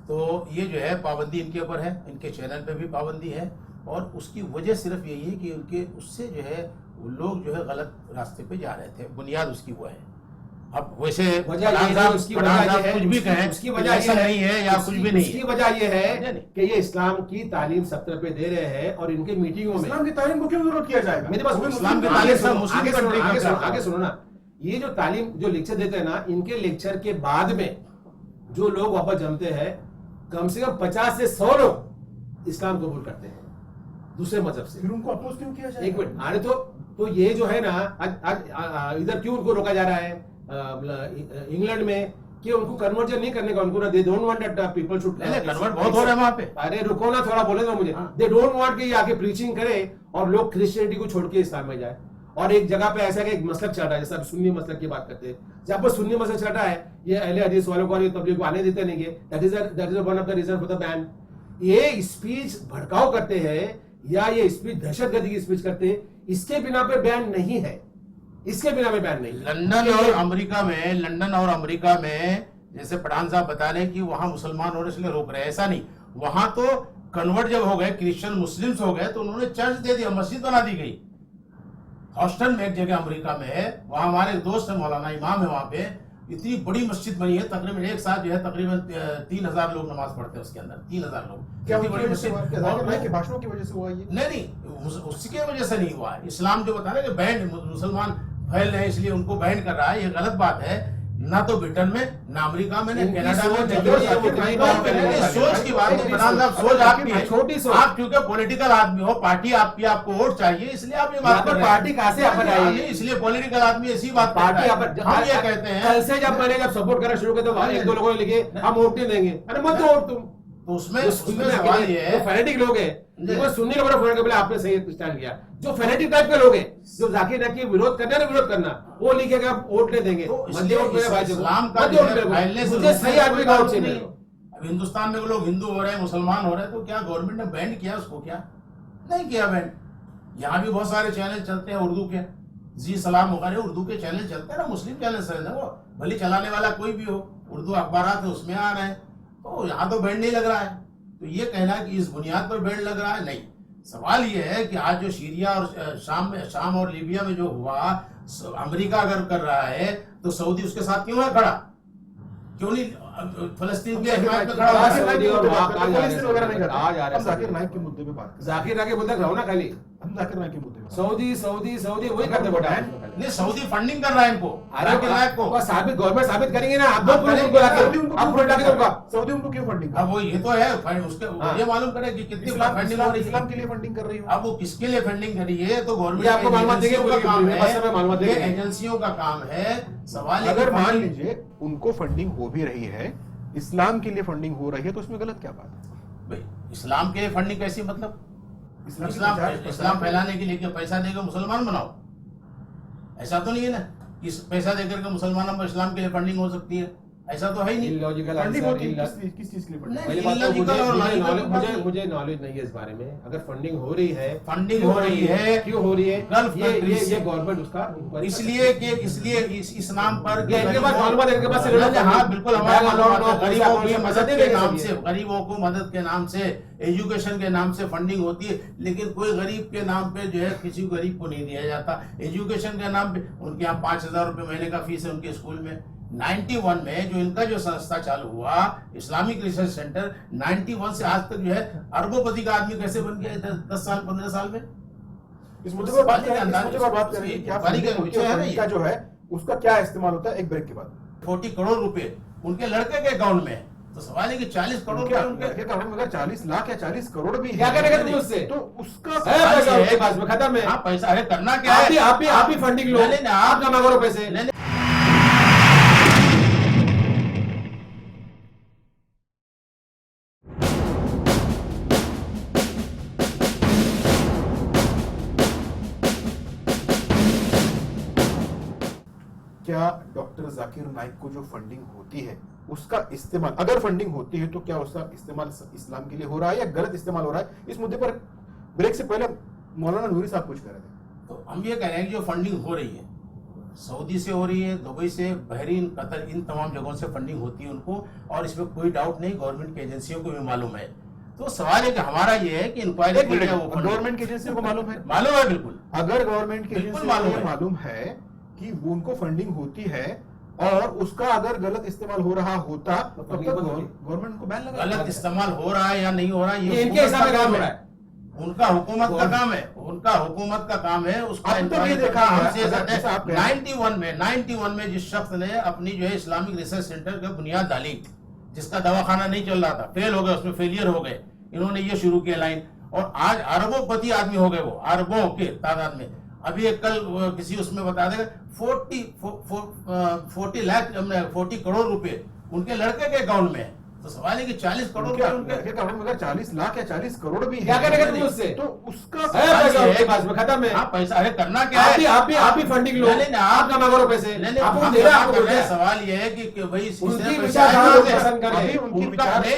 तो ये जो है पाबंदी इनके ऊपर है, इनके चैनल पे भी पाबंदी है, और उसकी वजह सिर्फ यही है कि उनके उससे जो है लोग जो है गलत रास्ते पे जा रहे थे। बुनियाद उसकी वो है। अब वैसे वजह ये है, उसकी वजह ये है, कुछ भी कहें, उसकी वजह ऐसा ये है, नहीं है या कुछ भी नहीं उसकी है। वजह ये है नहीं। कि ये इस्लाम की तालीम सत्र पे दे रहे हैं और इनके मीटिंगों में इस्लाम की तालीम को क्यों विरोध किया जाएगा? मेरे पास इस्लाम की तालीम सब मुस्लिम आगे सुनो, कंट्री आगे में सुनो, करता है। आगे सुनो ना। ये जो तालीम, जो लेक्चर देते हैं ना, इनके लेक्चर के बाद में जो लोग वापस जमते हैं, कम से कम 50 से 100 लोग इस्लाम कबूल करते हैं दूसरे मजहब से। फिर उनको अपोज क्यों किया जाएगा? एक मिनट, अरे तो ये जो है ना, आज इधर क्यों उनको रोका जा रहा है इंग्लैंड में कि उनको कन्वर्जन नहीं करने का, उनको ना, they don't want that people should convert बहुत हो रहा है वहां पे। अरे रुको ना, थोड़ा बोले ना मुझे। दे डोंट वांट कि ये आके प्रीचिंग करे और लोग क्रिश्चियनिटी को छोड़ के इस्लाम में जाए। और एक जगह पे ऐसा कि एक मसलक चल रहा है, जैसे आप सुन्नी मसलक की बात करते हैं, जहां पर सुन्नी मसलक चल रहा है, ये अहले हदीस वालों को और ये तबलीग को आने देते नहीं है। That is one of the reason for the ban. ये स्पीच भड़काऊ करते हैं या ये स्पीच दहशतगर्दी की स्पीच करते हैं, इसके बिना पे बैन नहीं है, इसके बिना पे बैन नहीं। लंदन और अमेरिका में जैसे पठान साहब बता रहे हैं कि वहां मुसलमान होने इसलिए रोक रहे हैं, ऐसा नहीं। वहां तो कन्वर्ट जब हो गए, क्रिश्चियन मुस्लिम्स हो गए, तो उन्होंने चर्च दे दिया, मस्जिद बना दी गई। हॉस्टन में एक जगह अमेरिका में है, वहां हमारे एक दोस्त है, मौलाना इमाम है, वहां पे इतनी बड़ी मस्जिद बनी है, तकरीबन एक साथ जो है तकरीबन 3000 लोग नमाज पढ़ते हैं उसके अंदर, 3000 लोग। क्या इतनी बड़ी मस्जिद। के भाषणों की वजह से हुआ ये? नहीं, उसकी वजह से नहीं हुआ है। इस्लाम जो बता रहे कि बैंड मुसलमान फैल रहे हैं इसलिए उनको बैन कर रहा है, ये गलत बात है। ना तो ब्रिटेन में ना अमेरिका में ना उनकी कनाडा सोच में है, जगह वो सोच नहीं सोच की बात है। इमरान साहब सोच आपकी है, छोटी सोच। आप क्योंकि पॉलिटिकल आदमी हो, पार्टी आपकी, आपको वोट चाहिए, इसलिए आप ये बात कर रहे हैं। पार्टी कहाँ से अपन आई? इसलिए पॉलिटिकल आदमी ऐसी बात पार्टी करता है। हम ये कहते हैं कल से जब मैंने सपोर्ट करना शुरू किया तो एक दो लोगों ने लिखे हम वोट नहीं देंगे। अरे मत दो वोट तुम। तो उसमें सवाल ये है, फैनेटिक लोग हैं, वो सुन्नी लोगों ने फोन करके बोला आपने सही स्टैंड किया। जो फैनेटिक टाइप के लोग हैं, जो जाकिर नाइक के विरोध करना ना विरोध करना, वो लिखेगा आप वोट नहीं देंगे। तो मध्य वोट मेरे भाई इस्लाम का मध्य वोट मेरे को। मुझे सही आदमी का वोट चाहिए। अब हिंदुस्तान में लोग हिंदू हो रहे हैं, मुसलमान हो रहे हैं, तो क्या गवर्नमेंट ने बैन किया उसको? क्या नहीं किया बैन। यहाँ भी बहुत सारे चैनल चलते हैं उर्दू के, जी सलाम वगैरह उर्दू के चैनल चलते हैं ना, मुस्लिम चैनल से वो भले चलाने वाला कोई भी हो, उर्दू अखबारात है उसमें आ रहे हैं, तो यहाँ तो बैन नहीं लग रहा है। तो ये कहना कि इस बुनियाद पर बैन लग रहा है, नहीं। सवाल ये है कि आज जो सीरिया और शाम और लीबिया में जो हुआ, अमेरिका अगर कर रहा है तो सऊदी उसके साथ क्यों है खड़ा? क्यों नहीं फलस्तीन के हिमायत में खड़ा हुआ है? जाकिर नाइक के मुद्दे पे बात जाकिर नाइक के मुद्दे रहो ना खाली, हम जाकिर नाइक के मुद्दे पे सऊदी सऊदी सऊदी वही करते बेटा। नहीं, सऊदी फंडिंग कर रहा है इनको, जाकिर नाइक को। साबित गवर्नमेंट साबित करेंगे ना, आप दो प्रूफ उनको लाके आप प्रूफ लाके उनका सऊदी उनको क्यों फंडिंग अब वो ये तो है, उसके ये मालूम करे कि कितनी फंडिंग हो रही है। इस्लाम के लिए फंडिंग कर रही हो। अब वो किसके लिए फंडिंग करी है तो गवर्नमेंट ये आपको मालूम देंगे, का काम मालूम है, देंगे। ये एजेंसियों का काम है। सवाल है अगर कि मान लीजिए उनको फंडिंग हो भी रही है, इस्लाम के लिए फंडिंग हो रही है, तो उसमें गलत क्या बात है? भाई इस्लाम के लिए फंडिंग कैसी? मतलब इस्लाम इस्लाम फैलाने के लिए क्या पैसा देकर मुसलमान बनाओ? ऐसा तो नहीं है ना कि पैसा देकर के मुसलमानों में इस्लाम के लिए फंडिंग हो सकती है, ऐसा तो है ही नहीं। इलॉजिकल फंडिंग आंसर होती है किस चीज के लिए फंडिंग? नहीं, पहली बात तो illogical और logical मुझे नॉलेज नहीं है इस बारे में। अगर फंडिंग हो रही है, फंडिंग हो रही है, क्यों हो रही है? गल्फ कंट्रीज ये से। गवर्नमेंट उसका इसलिए इस नाम पर कि इनके पास मालूमात है, इनके पास से नहीं, हाँ बिल्कुल हमारा मालूमात है। गरीबों की मदद के नाम से, से गरीबों को मदद के नाम से, एजुकेशन के नाम से फंडिंग होती है, लेकिन कोई गरीब के नाम पे जो है किसी गरीब को नहीं दिया जाता। एजुकेशन के नाम पे उनके यहाँ 5,000 रुपए महीने का फीस है उनके स्कूल में। 91 में जो इनका जो संस्था चालू हुआ इस्लामिक रिसर्च सेंटर, 91 से आज तक जो है अरबोपति का आदमी कैसे बन गया 10 साल 15 साल में? इस मुद्दे पर बात करेंगे क्या फंडिंग का जो है उसका क्या इस्तेमाल होता है, एक ब्रेक के बाद। 40 करोड़ रुपए उनके लड़के के अकाउंट में है, तो सवाल है कि 40 करोड़ रुपए उनके अकाउंट में अगर 40 लाख या 40 करोड़ भी क्या करेगा तुम उससे? तो उसका पैसा उनके पास में खत्म है। हाँ पैसा अरे करना क्या है? आप भी फंडिंग लो, आप जमा करो पैसे। क्या डॉक्टर जाकिर नाइक को जो फंडिंग होती है उसका इस्तेमाल, अगर फंडिंग होती है तो क्या उसका इस्तेमाल इस्लाम के लिए हो रहा है या गलत इस्तेमाल हो रहा है? इस मुद्दे पर ब्रेक से पहले मौलाना नूरी साहब कुछ कह रहे थे। तो हम ये कह रहे हैं कि जो फंडिंग हो रही है सऊदी से हो रही है, दुबई से, बहरीन, कतर, इन तमाम जगहों से फंडिंग होती है उनको, और इसमें कोई डाउट नहीं, गवर्नमेंट की एजेंसियों को भी मालूम है। तो सवाल है कि हमारा ये है कि इंक्वायरी गवर्नमेंट की एजेंसियों को मालूम है? मालूम है बिल्कुल। अगर गवर्नमेंट की बिल्कुल एजेंसियों को मालूम है कि उनको फंडिंग होती है और उसका अगर गलत इस्तेमाल हो रहा होता तो तब तक गवर्नमेंट को बैन लगा। गलत इस्तेमाल हो रहा है या नहीं हो रहा है ये इनके हिसाब से काम हो रहा है, उनका हुकूमत का काम है, उनका हुकूमत का काम है। उसका अब तो ये देखा है, 91 में जिस शख्स ने अपनी जो है इस्लामिक रिसर्च सेंटर की बुनियाद डाली, जिसका दवाखाना नहीं चल रहा था, फेल हो गए, उसमें फेलियर हो गए, इन्होंने ये शुरू किया लाइन, और आज अरबोपति आदमी हो गए, वो अरबों के तादाद में। अभी एक कल किसी उसमें बता देगा 40 करोड़ रुपए उनके लड़के के अकाउंट में है। तो सवाल है कि 40 करोड़ रुपए उनके अकाउंट में अगर 40 लाख या 40 करोड़ भी क्या करेगा तुम उससे? तो उसका पैसा उनके पास में खत्म है। हाँ पैसा अरे करना क्या है? आप भी फंडिंग लो, आप जमा करो पैसे। आपको दे रहा आपको बोलते हैं। सवाल ये है कि भाई उनकी विचारधारा लोग पसंद कर रहे हैं, उनकी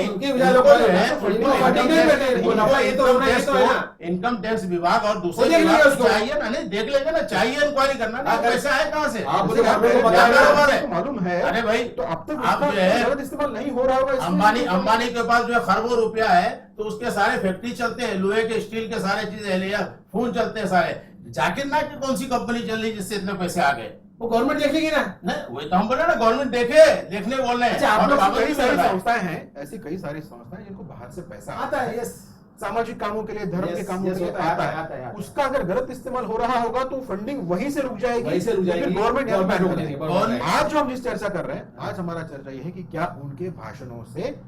उनके विचारों को जो है फंडिंग नहीं करते हैं। वो नफा ये तो है ना, इनकम टैक्स विभाग और दूसरे देख लेंगे विभाग उसको। चाहिए ना, नहीं देख लेंगे ना, चाहिए इंक्वायरी करना ना, पैसा है कहाँ से? आप मुझे गवर्नमेंट को बताया मालूम है। अरे भाई तो अब तक आप उसका जो है गलत इस्तेमाल नहीं हो रहा होगा। अंबानी के पास जो है खरबों रुपया है, तो उसके सारे फैक्ट्री चलते हैं, लोहे के, स्टील के सारे चीजें, फोन चलते हैं सारे। जाकिर नाइक की कौन सी कंपनी चल रही जिससे इतने पैसे आ गए? वो गवर्नमेंट देख लेगी ना। नहीं वही तो हम बोले ना, गवर्नमेंट देखने बोल रहे हैं। अच्छा, आप लोग कई सारी संस्थाएं हैं, ऐसी कई सारी संस्थाएं जिनको बाहर से पैसा आता है। यस, सामाजिक कामों के लिए, धर्म Yes, के कामों yes, के लिए आता है, आता आता है, है। उसका अगर गलत इस्तेमाल हो रहा होगा तो फंडिंग वहीं से रुक जाएगी, वहीं से रुक जाएगी, फिर गवर्नमेंट यहाँ गवर्नमेंट बैन रोक कर देगी, देगी। गवर्नमेंट। आज जो हम जिस चर्चा कर रहे हैं, आज हमारा चर्चा यह है कि क्या उनके भाषणों से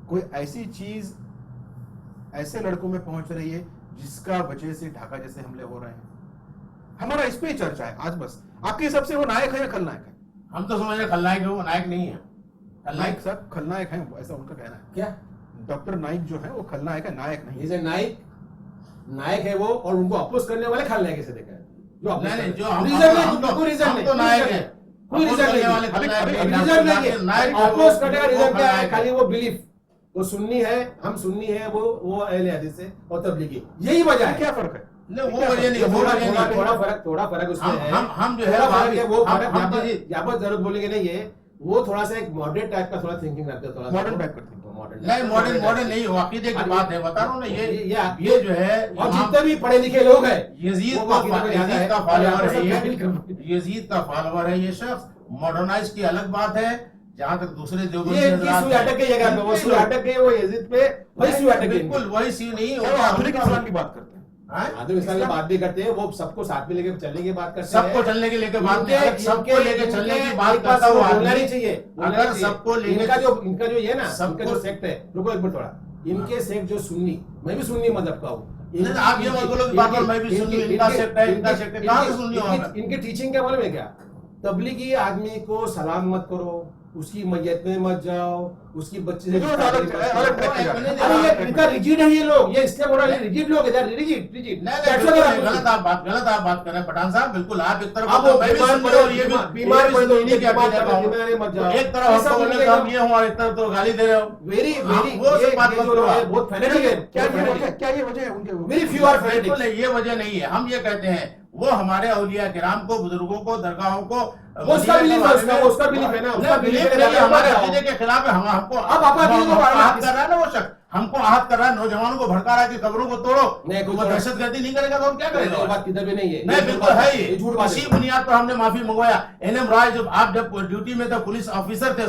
कोई ऐसी चीज ऐसे लड़कों में पहुंच रही है जिसका वजह से ढाका जैसे हमले हो रहे हैं। हमारा इस पे ही चर्चा है आज। बस आपके हिसाब से वो नायक है या खलनायक है? हम तो समझ रहे खलनायक है, वो नायक नहीं है। नायक साहब खलनायक है, ऐसा उनका कहना है। क्या डॉक्टर नाइक जो है वो खलनायक है, नायक नहीं है। इज ए नायक, नायक है वो, और उनको अपोज करने वाले खलनायक ऐसे देखा है। जो नहीं नहीं, जो रीजन नहीं, कोई रीजन नहीं, तो नायक है, कोई रीजन नहीं, वाले खलनायक है, रीजन नहीं है। नायक अपोज करने का रीजन क्या है? खलनायक खाली वो बिलीफ, वो सुन्नी है, हम सुन्नी है, वो अहले हदीस है और तबलीगी, यही वजह है। क्या फर्क है? नहीं, वो वजह नहीं, वो वजह नहीं। थोड़ा फर्क उसमें है। हम जो है थोड़ा फर्क है, वो हम- फर्क हम तो यहाँ पर जरूरत बोलेंगे नहीं है, वो थोड़ा सा एक मॉडरेट टाइप का थोड़ा थिंकिंग रखते हैं, थोड़ा मॉडर्न टाइप का thinking। नहीं, मॉडर्न नहीं हो, अकीदे की बात है, बता रहा हूँ ना। ये- ये जो है और जितने भी पढ़े लिखे लोग हैं, यजीद वो का बाकी में ज्यादा है। फॉलोअर है, यहाँ ये पर यजीद का फॉलोअर है ये शख्स। मॉडर्नाइज की अलग बात है, जहाँ तक दूसरे ये देवबंदी इनकी सुई अटक गई जगह पे, वो सुई अटक गई, वो यजीद पे वही सुई अटक गई। बिल्कुल वही सी नहीं वो आधुनिक इस्लाम की बात करते हैं। आदम इस्लाम की बात भी करते हैं, वो सबको साथ में लेके चलने की बात करते हैं। सबको चलने के लेके बात नहीं, अगर सबको लेके चलने की बात एक बात करता हुआ बोलना आदमी, नहीं चाहिए, अगर सबको लेके इनका जो ये ना, सबको- इनका जो सेक्ट है, रुको एक मिनट थोड़ा, इनके सेक्ट जो सुन्नी, मैं भी सुन्नी मजहब का हूँ। नहीं, आप ये मत बोलो कि बात मैं भी सुन्नी, इनका सेक्ट है, इनका सेक्ट है, कहाँ से सुन्नी हो आप? इनकी टीचिंग क्या मालूम है क्या? तबलीगी आदमी को सलाम मत करो, उसकी मैयत में मत जाओ, उसकी बच्चे से ये तो अलग track पे जा रहे हैं। अरे ये इनका रिजिड है ये लोग, ये इसलिए बोल रहा है रिजिड लोग है, रिजिड नहीं, बिल्कुल नहीं, गलत आप बात कर रहे हैं पठान साहब। बिल्कुल आप एक तरफ आप बोलते हो, मैं भी बीमार सुन पड़े, रहा हूँ, ये भी बीमार पड़े तो सुन्नी की बात अकीदे का हूँ। करने मत जाओ। एक तरफ ऐसा हमको बोलने बोले का- हम ये हूँ और एक तरफ तो गाली दे रहे हो। वेरी वेरी वो सब बात मत करो आप। बहुत फैनेटिक है, क्या ये वजह है उनके? वेरी फ्यू आर बिल्कुल फैनेटिक। नहीं, ये वजह नहीं है। हम ये कहते हैं वो हमारे औलिया किराम को, बुजुर्गों को, दरगाहों को, वो उसका बिलीफ है, उसका बिलीफ है ना, उसका बिलीफ है, नहीं, हमारे बताओ। अकीदे के खिलाफ है। हम हमको अब आप अकीदे को बढ़ाना- आहत कर रहा है ना वो शख्स, हमको आहत कर रहा है, नौजवानों को भड़का रहा है कि कब्रों को तोड़ो। नहीं, तो कोई वो दहशतगर्दी नहीं करेगा तो हम क्या ये करेंगे? बात किधर भी नहीं है, नहीं, बिल्कुल है ये। झूठ बात इसी है। बुनियाद पर हमने माफी मंगवाया। एनएम राय जब आप ड्यूटी में थे, पुलिस ऑफिसर थे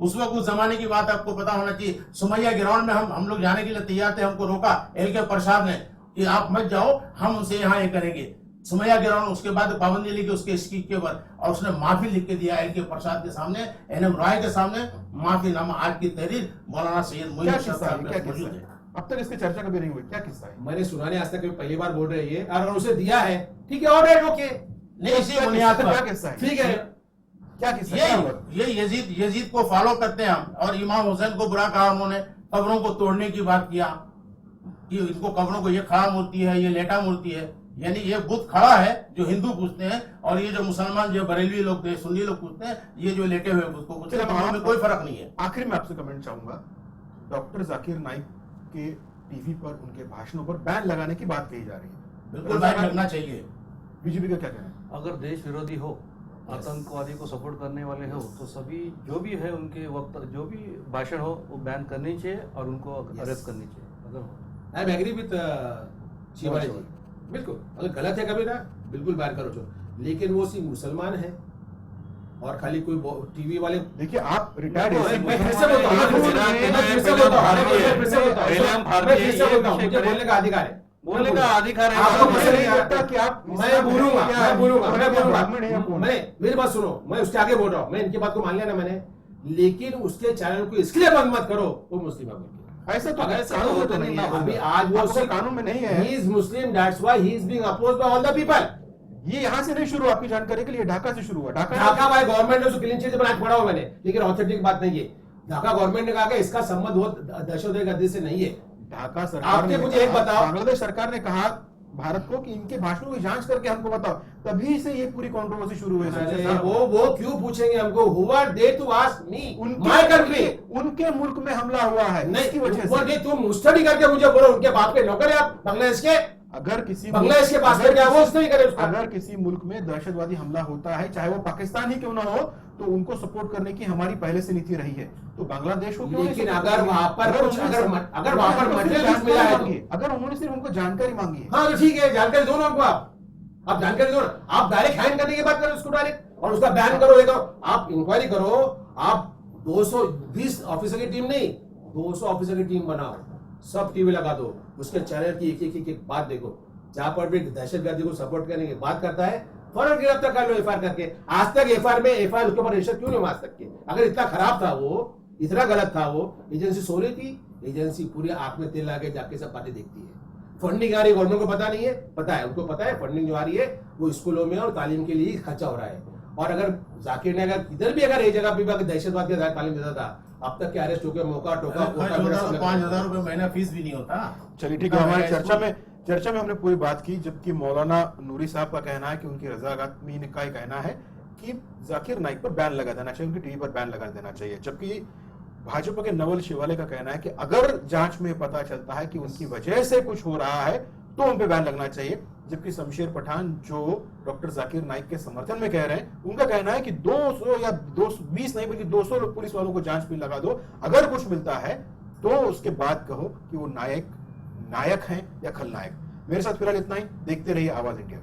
उस वक्त उस जमाने की बात आपको पता होना चाहिए। सुमैया ग्राउंड में हम लोग जाने के लिए तैयार थे, हमको रोका एल के प्रसाद ने कि आप मत जाओ, हम उनसे यहाँ ये करेंगे। सुमैया गिराउंड, उसके बाद पाबंदी लेके उसके स्कीम के ऊपर, और उसने माफी लिख के दिया एल के प्रसाद के सामने, एनएम राय के सामने माफीनामा। आज की तहरीर मौलाना सैयद क्या मोइन किस्सा है? क्या मौजूद किस्सा है। है? अब तक इसकी चर्चा कभी नहीं हुई, क्या किस्सा है? मैंने सुना नहीं आज तक, पहली बार बोल रहे हैं, अगर उसे दिया है ठीक है, ऑर्डर ओके, नहीं, इसी बुनियाद क्या पर किस्सा है? ठीक है। क्या किस्सा है? क्या हुआ? ये यजीद को फॉलो करते हैं हम। और इमाम हुसैन को बुरा कहा उन्होंने, कब्रों को तोड़ने की बात किया कि इनको कब्रों को, ये खड़ा मूर्ति है, ये लेटा मूर्ति है। यानी ये बुत खड़ा है जो हिंदू पूछते हैं, और ये जो मुसलमान जो बरेलवी लोग थे, सुन्नी लोग पूछते हैं, ये जो लेटे हुए बुत को पूछते हैं। कब्रों में कोई फर्क नहीं है। आखिर में आपसे कमेंट चाहूंगा, डॉक्टर जाकिर नाइक के टीवी पर उनके भाषणों पर बैन लगाने की बात कही जा रही है। बिल्कुल बैन लगना चाहिए। बीजेपी का क्या कहना है? अगर देश विरोधी हो, आतंकवादी को सपोर्ट करने वाले हो, तो सभी जो भी है उनके वक्त जो भी भाषण हो वो बैन करनी चाहिए और उनको अरेस्ट करनी चाहिए अगर हो। I am agree with Shivaji ji, बिल्कुल। अगर गलत है कभी ना, बिल्कुल बैन करो जो, लेकिन वो सिर्फ मुसलमान है और खाली कोई टीवी वाले। देखिए आप रिटायर्ड मैं फिर से बोलता हूँ, मुझे बोलने का अधिकार है, बोलने का अधिकार है। आपको पसंद नहीं लगता आता कि आप मैं ब्राह्मण है या बोलूंगा, कौन? मैं मेरी बात सुनो, मैं उसके आगे बोल रहा हूँ, मैं इनकी बात को मान लिया ना मैंने, लेकिन उसके चैनल को इसलिए बंद मत करो वो मुस्लिम है बोल के। ऐसा तो अगर कानून में तो नहीं है। अभी आज वो आपका कानून में नहीं है। He is Muslim, that's why he is being opposed by all the people. ये यहाँ से नहीं शुरू, आपकी जानकारी के लिए ढाका से शुरू हुआ। ढाका बाय गवर्नमेंट ने उसको क्लीन चिट बना के पढ़ा हुआ मैंने, लेकिन ऑथेंटिक बात नहीं है। ढाका गवर्नमेंट ने कहा कि इसका संबंध वो दहशतगर्दी से नहीं है। ढाका सरकार आपके ने मुझे कहा, एक बताओ। बांग्लादेश सरकार ने कहा भारत को कि इनके भाषणों की जांच करके हमको बताओ, तभी से ये पूरी कंट्रोवर्सी शुरू हुई। अरे वो क्यों पूछेंगे हमको? Who are they to ask me उनके माय कंट्री? उनके मुल्क में हमला हुआ है, इसकी वजह से। नहीं, तुम स्टडी करके मुझे बोलो उनके बाप के नौकर है आप बांग्लादेश के? अगर किसी बांग्लादेश के पास क्या वो नहीं करे उसका? अगर किसी मुल्क में दहशतवादी हमला होता है, चाहे वो पाकिस्तान ही क्यों ना हो, तो उनको सपोर्ट करने की हमारी पहले से नीति रही है। तो बांग्लादेश को क्यों नहीं लेकिन support अगर करेंगे? वहां पर कुछ अगर वहां पर मटेरियल मिला है तो, अगर उन्होंने सिर्फ हमको जानकारी मांगी है, हाँ तो ठीक है, जानकारी दो ना हमको। आप जानकारी दो ना, आप डायरेक्ट हैंड करने की बात करो उसको डायरेक्ट, और उसका बैन करो, ये करो, आप इंक्वायरी करो। आप 220 ऑफिसर की टीम नहीं, 200 ऑफिसर की टीम बनाओ, सब टीवी लगा दो, उसके चैनल की एक बात देखो, जहां पर भी दहशतगर्दी को सपोर्ट करने की बात करता है फौरन गिरफ्तार कर लो एफआईआर करके। आज तक एफआईआर उसके ऊपर रजिस्टर क्यों नहीं मार सकते? अगर इतना खराब था वो, इतना गलत था वो, एजेंसी सो रही थी, एजेंसी पूरी आंख में तेल लाके जाके सब बातें देखती है। फंडिंग आ रही है, गवर्नमेंट को पता नहीं है? पता है, उनको पता है फंडिंग जो आ रही है वो स्कूलों में और तालीम के लिए खर्चा हो रहा है। और अगर जाकिर ने अगर इधर भी अगर एक जगह पे दहशतवाद के तालीम देता था, अब तक के अरेस्ट होकर मौका टोका 5,000 रुपए महीना फीस भी नहीं होता। चलिए ठीक है, हमारी चर्चा में हमने पूरी बात की, जबकि मौलाना नूरी साहब का कहना है कि उनकी रजाकामी का कहना है कि जाकिर नाइक पर बैन लगा देना चाहिए, उनकी टीवी पर बैन लगा देना चाहिए। जबकि भाजपा के नवल शिवाले का कहना है कि अगर जांच में पता चलता है कि उनकी वजह से कुछ हो रहा है तो उन पे बैन लगना चाहिए। जबकि शमशेर पठान जो डॉक्टर जाकिर नाइक के समर्थन में कह रहे हैं, उनका कहना है कि 200 या 220 नहीं बल्कि 200 पुलिस वालों को जांच में लगा दो, अगर कुछ मिलता है तो उसके बाद कहो कि वो नायक हैं या खलनायक। मेरे साथ फिलहाल इतना ही, देखते रहिए आवाज इंडिया।